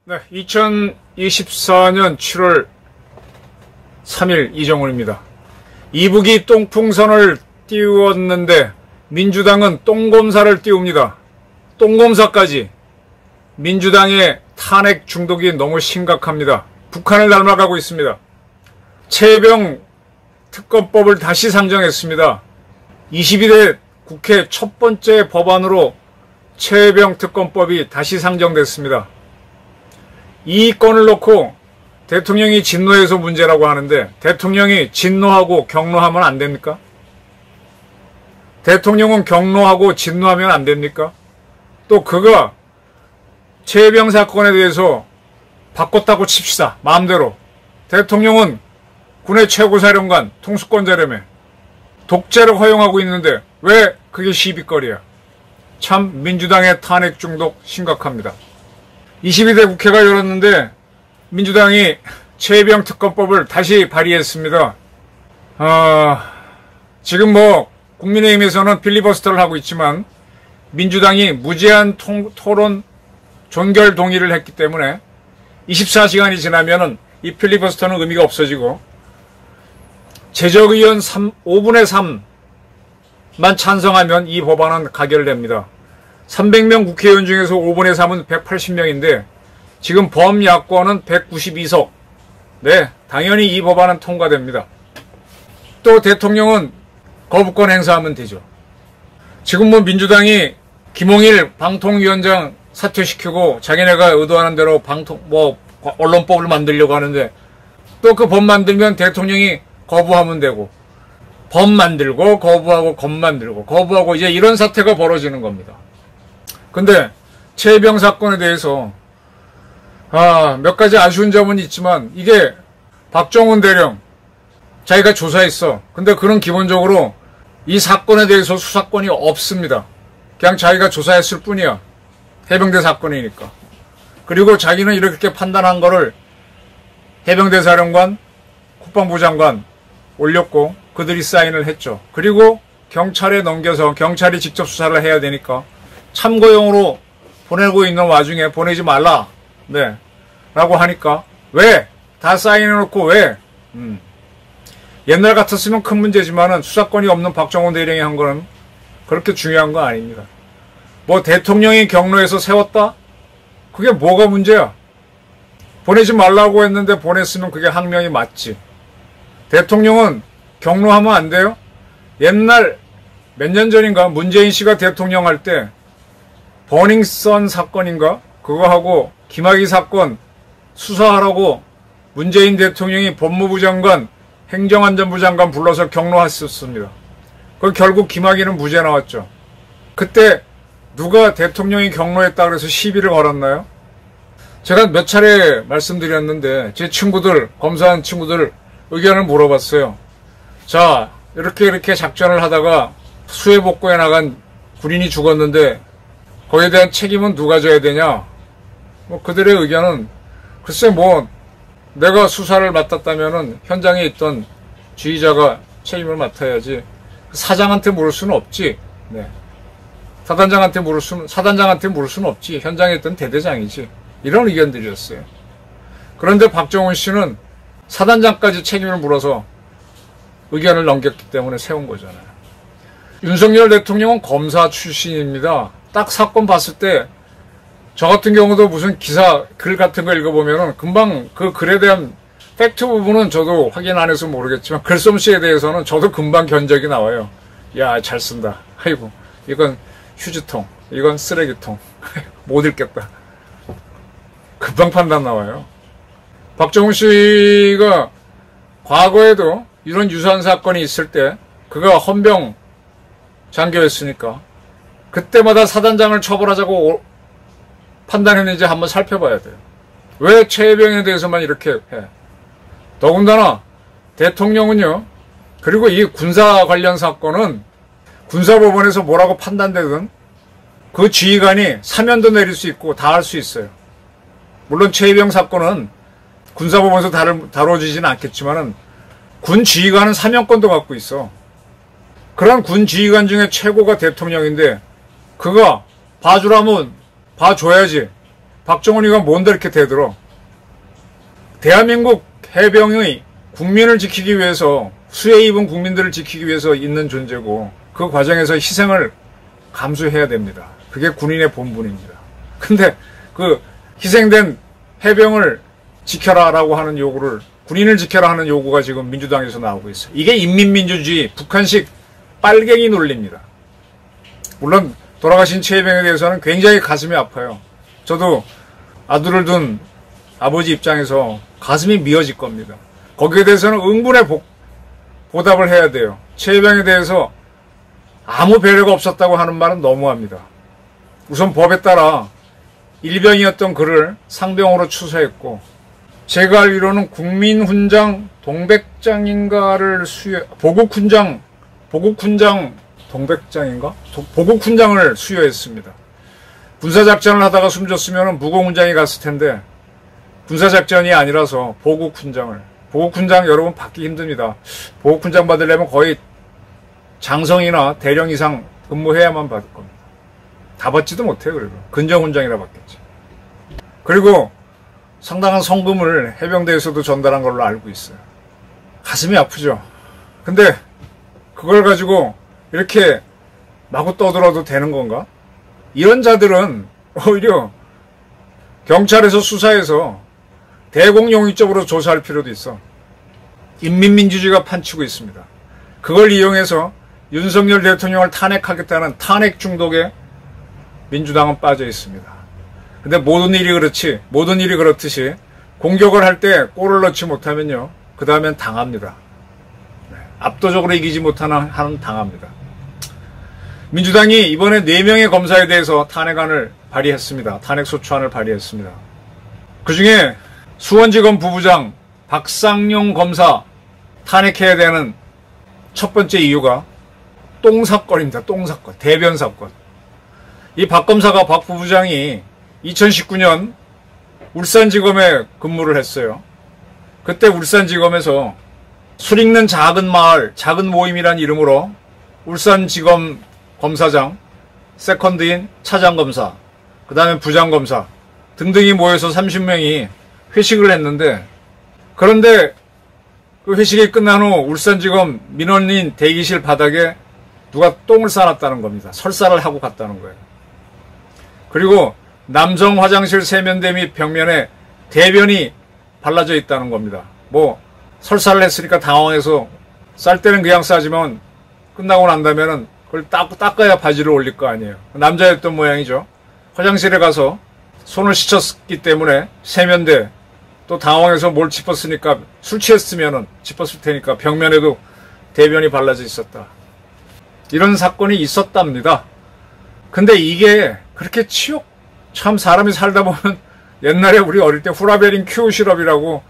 네, 2024년 7월 3일 이정훈입니다. 이북이 똥풍선을 띄웠는데 민주당은 똥검사를 띄웁니다. 똥검사까지. 민주당의 탄핵 중독이 너무 심각합니다. 북한을 닮아가고 있습니다. 최혜병 특검법을 다시 상정했습니다. 22대 국회 첫 번째 법안으로 최혜병 특검법이 다시 상정됐습니다. 이 건을 놓고 대통령이 진노해서 문제라고 하는데 대통령이 진노하고 경노하면 안 됩니까? 대통령은 경노하고 진노하면 안 됩니까? 또 그가 최혜병 사건에 대해서 바꿨다고 칩시다. 마음대로. 대통령은 군의 최고사령관, 통수권자라며 독재를 허용하고 있는데 왜 그게 시비거리야? 참 민주당의 탄핵 중독 심각합니다. 22대 국회가 열었는데 민주당이 최혜병 특검법을 다시 발의했습니다. 지금 국민의힘에서는 필리버스터를 하고 있지만 민주당이 무제한 토론 종결 동의를 했기 때문에 24시간이 지나면은 이 필리버스터는 의미가 없어지고 제적의원 5분의 3만 찬성하면 이 법안은 가결됩니다. 300명 국회의원 중에서 5분의 3은 180명인데 지금 범야권은 192석. 네, 당연히 이 법안은 통과됩니다. 또 대통령은 거부권 행사하면 되죠. 지금 민주당이 김홍일 방통위원장 사퇴시키고 자기네가 의도하는 대로 언론법을 만들려고 하는데 또 그 법 만들면 대통령이 거부하면 되고 법 만들고 거부하고 법 만들고 거부하고 이제 이런 사태가 벌어지는 겁니다. 근데 최혜병 사건에 대해서 몇 가지 아쉬운 점은 있지만 이게 박정훈 대령 자기가 조사했어. 근데 그런 기본적으로 이 사건에 대해서 수사권이 없습니다. 그냥 자기가 조사했을 뿐이야. 해병대 사건이니까. 그리고 자기는 이렇게 판단한 거를 해병대 사령관, 국방부 장관 올렸고 그들이 사인을 했죠. 그리고 경찰에 넘겨서 경찰이 직접 수사를 해야 되니까 참고용으로 보내고 있는 와중에 보내지 말라. 네. 라고 하니까 왜? 다 사인해놓고 왜? 옛날 같았으면 큰 문제지만은 수사권이 없는 박정훈 대령이 한 거는 그렇게 중요한 거 아닙니다. 대통령이 경로에서 세웠다? 그게 뭐가 문제야? 보내지 말라고 했는데 보냈으면 그게 항명이 맞지. 대통령은 경로하면 안 돼요? 옛날 몇 년 전인가 문재인 씨가 대통령 할 때 버닝썬 사건인가? 그거 하고 김학의 사건 수사하라고 문재인 대통령이 법무부 장관, 행정안전부 장관 불러서 경로했었습니다. 그 결국 김학의는 무죄 나왔죠. 그때 누가 대통령이 경로했다 그래서 시비를 걸었나요? 제가 몇 차례 말씀드렸는데 제 친구들, 검사한 친구들 의견을 물어봤어요. 자, 이렇게 작전을 하다가 수해복구에 나간 군인이 죽었는데 거기에 대한 책임은 누가 져야 되냐? 그들의 의견은 글쎄 내가 수사를 맡았다면은 현장에 있던 지휘자가 책임을 맡아야지 사장한테 물을 수는 없지. 네. 사단장한테 물을 수는 없지. 현장에 있던 대대장이지. 이런 의견들이었어요. 그런데 박정훈 씨는 사단장까지 책임을 물어서 의견을 넘겼기 때문에 세운 거잖아요. 윤석열 대통령은 검사 출신입니다. 딱 사건 봤을 때 저 같은 경우도 무슨 글 같은 거 읽어보면은 금방 그 글에 대한 팩트 부분은 저도 확인 안 해서 모르겠지만 글솜씨에 대해서는 저도 금방 견적이 나와요. 야, 잘 쓴다. 아이고, 이건 휴지통, 이건 쓰레기통. 못 읽겠다. 금방 판단 나와요. 박정훈 씨가 과거에도 이런 유사한 사건이 있을 때 그가 헌병 장교였으니까 그때마다 사단장을 처벌하자고 판단했는지 한번 살펴봐야 돼요. 왜 최혜병에 대해서만 이렇게 해? 더군다나 대통령은요. 그리고 이 군사 관련 사건은 군사법원에서 뭐라고 판단되든 그 지휘관이 사면도 내릴 수 있고 다 할 수 있어요. 물론 최혜병 사건은 군사법원에서 다뤄지진 않겠지만은 군 지휘관은 사면권도 갖고 있어. 그런 군 지휘관 중에 최고가 대통령인데 그가 봐주라면 봐줘야지. 박정훈이가 뭔데 이렇게 대들어. 대한민국 해병의 국민을 지키기 위해서, 수혜 입은 국민들을 지키기 위해서 있는 존재고 그 과정에서 희생을 감수해야 됩니다. 그게 군인의 본분입니다. 근데 그 희생된 해병을 지켜라라고 하는 요구를, 군인을 지켜라 하는 요구가 지금 민주당에서 나오고 있어요. 이게 인민민주주의, 북한식 빨갱이 논리입니다. 물론 돌아가신 최혜병에 대해서는 굉장히 가슴이 아파요. 저도 아들을 둔 아버지 입장에서 가슴이 미어질 겁니다. 거기에 대해서는 응분의 보답을 해야 돼요. 최혜병에 대해서 아무 배려가 없었다고 하는 말은 너무합니다. 우선 법에 따라 일병이었던 그를 상병으로 추서했고, 제가 알기로는 국민훈장 동백장인가를 보국훈장 동백장인가? 보국훈장을 수여했습니다. 군사작전을 하다가 숨졌으면 무공훈장이 갔을 텐데 군사작전이 아니라서 보국훈장 여러분 받기 힘듭니다. 보국훈장 받으려면 거의 장성이나 대령 이상 근무해야만 받을 겁니다. 다 받지도 못해요. 그리고 근정훈장이라 받겠지. 그리고 상당한 성금을 해병대에서도 전달한 걸로 알고 있어요. 가슴이 아프죠. 근데 그걸 가지고 이렇게 마구 떠들어도 되는 건가? 이런 자들은 오히려 경찰에서 수사해서 대공용의적으로 조사할 필요도 있어. 인민민주주의가 판치고 있습니다. 그걸 이용해서 윤석열 대통령을 탄핵하겠다는 탄핵 중독에 민주당은 빠져 있습니다. 근데 모든 일이 그렇듯이 공격을 할 때 골을 넣지 못하면요, 그 다음엔 당합니다. 압도적으로 이기지 못하는 한 당합니다. 민주당이 이번에 4명의 검사에 대해서 탄핵안을 발의했습니다. 탄핵소추안을 발의했습니다. 그 중에 수원지검 부부장 박상용 검사 탄핵해야 되는 첫 번째 이유가 똥사건입니다. 똥사건, 대변사건. 이 박 검사가, 박 부부장이 2019년 울산지검에 근무를 했어요. 그때 울산지검에서 술 읽는 작은 마을, 작은 모임이란 이름으로 울산지검 검사장, 세컨드인 차장검사, 그 다음에 부장검사 등등이 모여서 30명이 회식을 했는데, 그런데 그 회식이 끝난 후 울산지검 민원인 대기실 바닥에 누가 똥을 싸놨다는 겁니다. 설사를 하고 갔다는 거예요. 그리고 남성 화장실 세면대 및 벽면에 대변이 발라져 있다는 겁니다. 뭐 설사를 했으니까 당황해서 쌀 때는 그냥 싸지만 끝나고 난다면은 그걸 닦아야 바지를 올릴 거 아니에요. 남자였던 모양이죠. 화장실에 가서 손을 씻었기 때문에 세면대, 또 당황해서 뭘 짚었으니까, 술 취했으면은 짚었을 테니까 벽면에도 대변이 발라져 있었다. 이런 사건이 있었답니다. 근데 이게 그렇게 참 사람이 살다 보면, 옛날에 우리 어릴 때 후라베린 큐 시럽이라고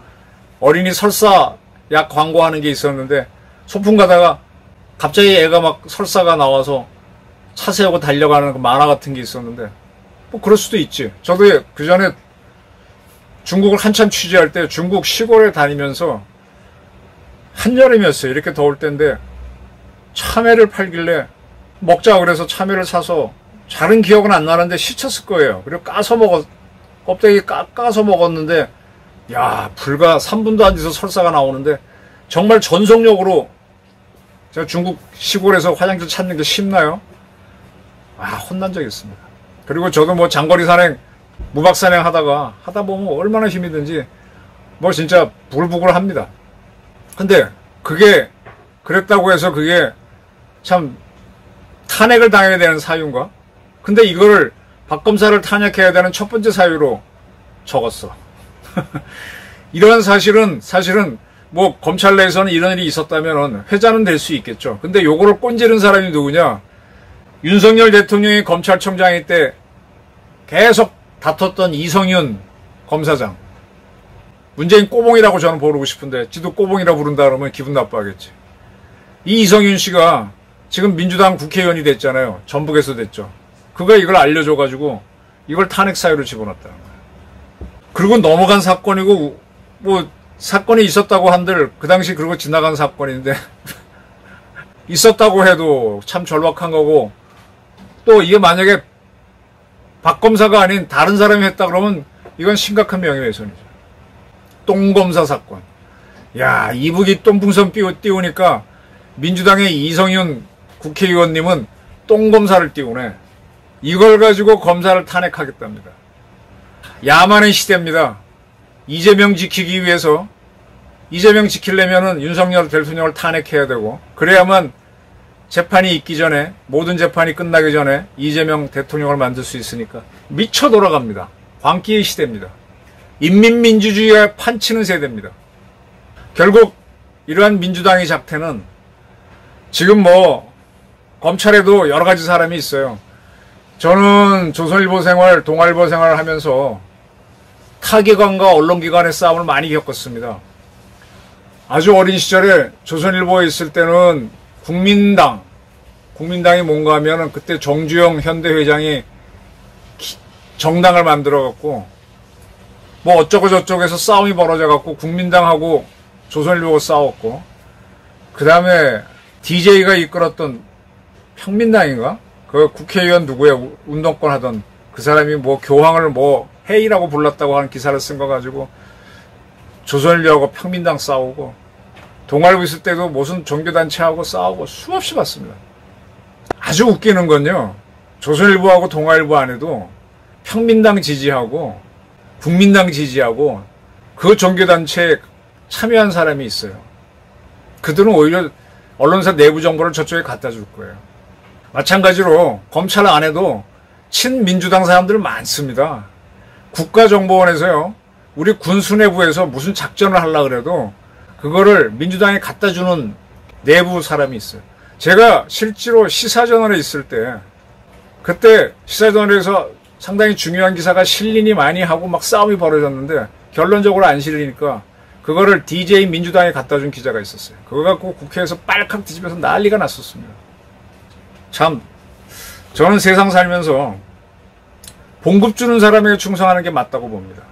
어린이 설사 약 광고하는 게 있었는데, 소풍 가다가 갑자기 애가 막 설사가 나와서 차 세우고 달려가는 그 만화 같은 게 있었는데, 뭐 그럴 수도 있지. 저도 그 전에 중국을 한참 취재할 때 중국 시골에 다니면서 한여름이었어요. 이렇게 더울 때인데 참외를 팔길래 먹자 그래서 참외를 사서, 잘은 기억은 안 나는데 씻었을 거예요. 그리고 껍데기 까서 먹었는데, 야, 불과 3분도 안 돼서 설사가 나오는데, 정말 전속력으로, 제가 중국 시골에서 화장실 찾는 게 쉽나요? 혼난 적이 있습니다. 그리고 저도 뭐 장거리 산행, 무박 산행 하다 보면 얼마나 힘이 든지 뭐 진짜 부글부글 합니다. 근데 그게 그랬다고 해서 그게 참 탄핵을 당해야 되는 사유인가? 근데 이거를 박 검사를 탄핵해야 되는 첫 번째 사유로 적었어. 이런 사실은 뭐 검찰 내에서는 이런 일이 있었다면 회자는 될 수 있겠죠. 근데 요거를 꼰지른 사람이 누구냐? 윤석열 대통령이 검찰총장일 때 계속 다퉜던 이성윤 검사장. 문재인 꼬봉이라고 저는 부르고 싶은데 지도 꼬봉이라 부른다 그러면 기분 나빠하겠지. 이 이성윤 씨가 지금 민주당 국회의원이 됐잖아요. 전북에서 됐죠. 그가 이걸 알려줘가지고 이걸 탄핵 사유로 집어넣었다는 거예요. 그리고 넘어간 사건이고 뭐 사건이 있었다고 한들 그 당시 그러고 지나간 사건인데 있었다고 해도 참 절박한 거고, 또 이게 만약에 박 검사가 아닌 다른 사람이 했다 그러면 이건 심각한 명예훼손이죠. 똥검사 사건. 야, 이북이 똥풍선 띄우니까 민주당의 이성윤 국회의원님은 똥검사를 띄우네. 이걸 가지고 검사를 탄핵하겠답니다. 야만의 시대입니다. 이재명 지키기 위해서, 이재명 지키려면은 윤석열 대통령을 탄핵해야 되고, 그래야만 재판이 있기 전에, 모든 재판이 끝나기 전에 이재명 대통령을 만들 수 있으니까 미쳐 돌아갑니다. 광기의 시대입니다. 인민민주주의가 판치는 세대입니다. 결국 이러한 민주당의 작태는 지금 뭐 검찰에도 여러 가지 사람이 있어요. 저는 조선일보 생활, 동아일보 생활을 하면서 타기관과 언론기관의 싸움을 많이 겪었습니다. 아주 어린 시절에 조선일보에 있을 때는 국민당이 뭔가 하면은 그때 정주영 현대회장이 정당을 만들어갖고 뭐 어쩌고 저쩌고해서 싸움이 벌어져갖고 국민당하고 조선일보가 싸웠고, 그 다음에 DJ가 이끌었던 평민당인가? 그 국회의원 누구야? 운동권 하던 그 사람이 뭐 교황을 뭐 회의라고 불렀다고 하는 기사를 쓴 거 가지고 조선일보하고 평민당 싸우고, 동아일보 있을 때도 무슨 종교단체하고 싸우고 수없이 봤습니다. 아주 웃기는 건요, 조선일보하고 동아일보 안에도 평민당 지지하고 국민당 지지하고 그 종교단체에 참여한 사람이 있어요. 그들은 오히려 언론사 내부 정보를 저쪽에 갖다 줄 거예요. 마찬가지로 검찰 안에도 친민주당 사람들 많습니다. 국가정보원에서요, 우리 군 수뇌부에서 무슨 작전을 하려고 그래도 그거를 민주당에 갖다 주는 내부 사람이 있어요. 제가 실제로 시사저널에 있을 때, 그때 시사저널에서 상당히 중요한 기사가 실리니 많이 하고 막 싸움이 벌어졌는데 결론적으로 안 실리니까 그거를 DJ 민주당에 갖다 준 기자가 있었어요. 그거 갖고 국회에서 빨칵 뒤집어서 난리가 났었습니다. 참, 저는 세상 살면서 봉급 주는 사람에게 충성하는 게 맞다고 봅니다.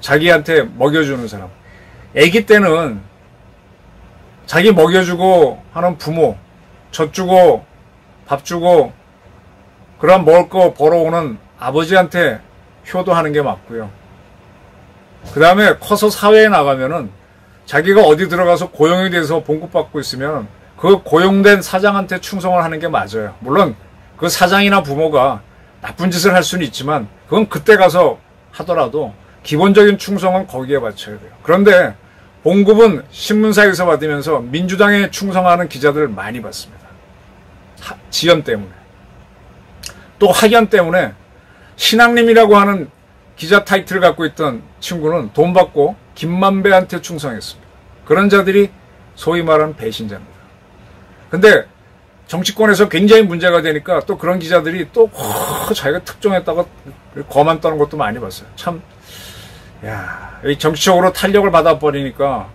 자기한테 먹여주는 사람. 아기 때는 자기 먹여주고 하는 부모, 젖 주고 밥 주고 그럼 먹을 거 벌어오는 아버지한테 효도하는 게 맞고요. 그 다음에 커서 사회에 나가면은 자기가 어디 들어가서 고용이 돼서 봉급받고 있으면 그 고용된 사장한테 충성을 하는 게 맞아요. 물론 그 사장이나 부모가 나쁜 짓을 할 수는 있지만 그건 그때 가서 하더라도 기본적인 충성은 거기에 바쳐야 돼요. 그런데 봉급은 신문사에서 받으면서 민주당에 충성하는 기자들을 많이 봤습니다. 지연 때문에. 또 학연 때문에 신앙님이라고 하는 기자 타이틀을 갖고 있던 친구는 돈 받고 김만배한테 충성했습니다. 그런 자들이 소위 말하는 배신자입니다. 근데 정치권에서 굉장히 문제가 되니까 또 그런 기자들이 또 자기가 특종했다가 거만 떠는 것도 많이 봤어요. 참, 야, 정치적으로 탄력을 받아버리니까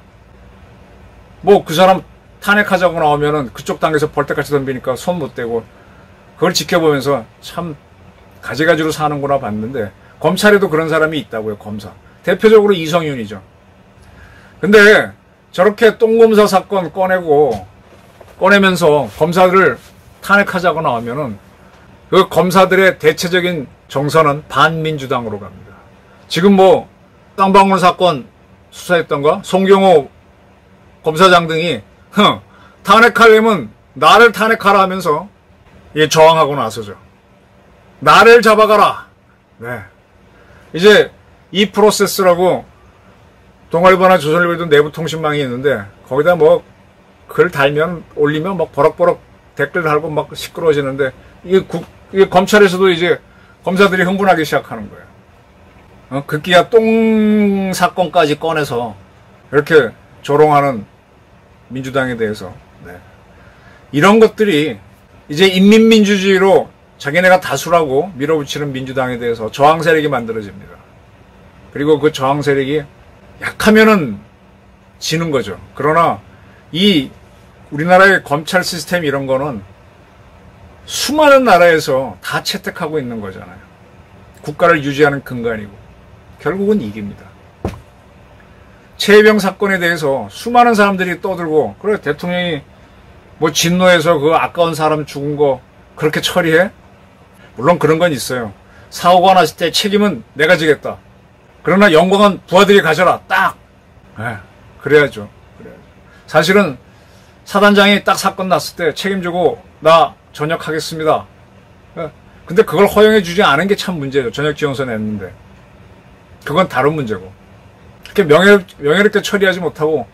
뭐 그 사람 탄핵하자고 나오면은 그쪽 당에서 벌떼같이 덤비니까 손 못 대고 그걸 지켜보면서 참 가지가지로 사는구나 봤는데, 검찰에도 그런 사람이 있다고요. 검사. 대표적으로 이성윤이죠. 근데 저렇게 똥검사 사건 꺼내면서 검사들을 탄핵하자고 나오면은 그 검사들의 대체적인 정서는 반민주당으로 갑니다. 지금 뭐 쌍방울 사건 수사했던가 송경호 검사장 등이 탄핵하려면 나를 탄핵하라 하면서 저항하고 나서죠. 나를 잡아가라. 네. 이제 이 프로세스라고 동아일보나 조선일보도 내부 통신망이 있는데 거기다 뭐 글 달면 올리면 막 버럭버럭 댓글 달고 막 시끄러워지는데 이게 검찰에서도 이제 검사들이 흥분하기 시작하는 거예요. 급기야 똥 사건까지 꺼내서 이렇게 조롱하는 민주당에 대해서. 네. 이런 것들이 이제 인민민주주의로 자기네가 다수라고 밀어붙이는 민주당에 대해서 저항 세력이 만들어집니다. 그리고 그 저항 세력이 약하면은 지는 거죠. 그러나 이 우리나라의 검찰 시스템 이런 거는 수많은 나라에서 다 채택하고 있는 거잖아요. 국가를 유지하는 근간이고 결국은 이깁니다. 최혜병 사건에 대해서 수많은 사람들이 떠들고, 그래, 대통령이 뭐 진노해서 그 아까운 사람 죽은 거 그렇게 처리해? 물론 그런 건 있어요. 사고가 났을 때 책임은 내가 지겠다. 그러나 영광은 부하들이 가져라. 딱! 그래야죠. 사실은 사단장이 딱 사건 났을 때 책임지고 나 전역하겠습니다. 근데 그걸 허용해 주지 않은 게 참 문제죠. 전역 지원서 냈는데. 그건 다른 문제고. 그렇게 명예롭게 처리하지 못하고,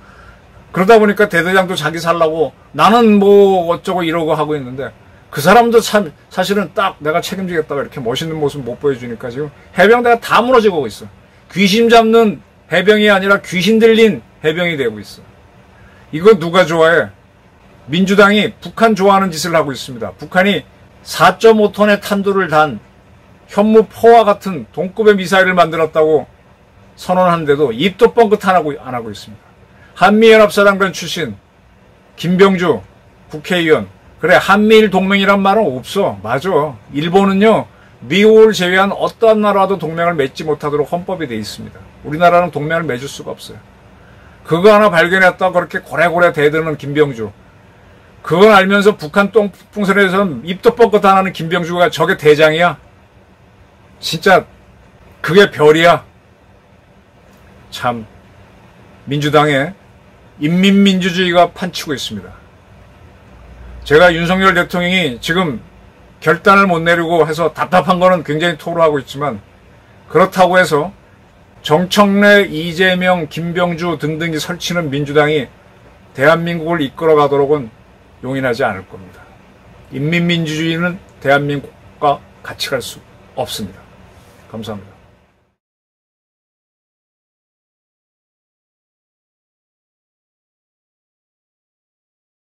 그러다 보니까 대대장도 자기 살라고 나는 뭐 어쩌고 이러고 하고 있는데, 그 사람도 참 사실은 딱 내가 책임지겠다고 이렇게 멋있는 모습 못 보여주니까 지금 해병대가 다 무너지고 있어. 귀신 잡는 해병이 아니라 귀신 들린 해병이 되고 있어. 이거 누가 좋아해? 민주당이 북한 좋아하는 짓을 하고 있습니다. 북한이 4.5톤의 탄두를 단 현무포와 같은 동급의 미사일을 만들었다고 선언하는데도 입도 뻥끗 안 하고 있습니다. 한미연합사단관 출신 김병주 국회의원, 그래 한미일 동맹이란 말은 없어. 맞아. 일본은요 미국을 제외한 어떠한 나라와도 동맹을 맺지 못하도록 헌법이 돼 있습니다. 우리나라는 동맹을 맺을 수가 없어요. 그거 하나 발견했다고 그렇게 고래고래 대드는 김병주, 그건 알면서 북한 똥풍선에서는 입도 뻥끗 안 하는 김병주가 저게 대장이야? 진짜 그게 별이야? 참 민주당의 인민민주주의가 판치고 있습니다. 제가 윤석열 대통령이 지금 결단을 못 내리고 해서 답답한 거는 굉장히 토로하고 있지만, 그렇다고 해서 정청래, 이재명, 김병주 등등이 설치는 민주당이 대한민국을 이끌어가도록은 용인하지 않을 겁니다. 인민민주주의는 대한민국과 같이 갈 수 없습니다. 감사합니다.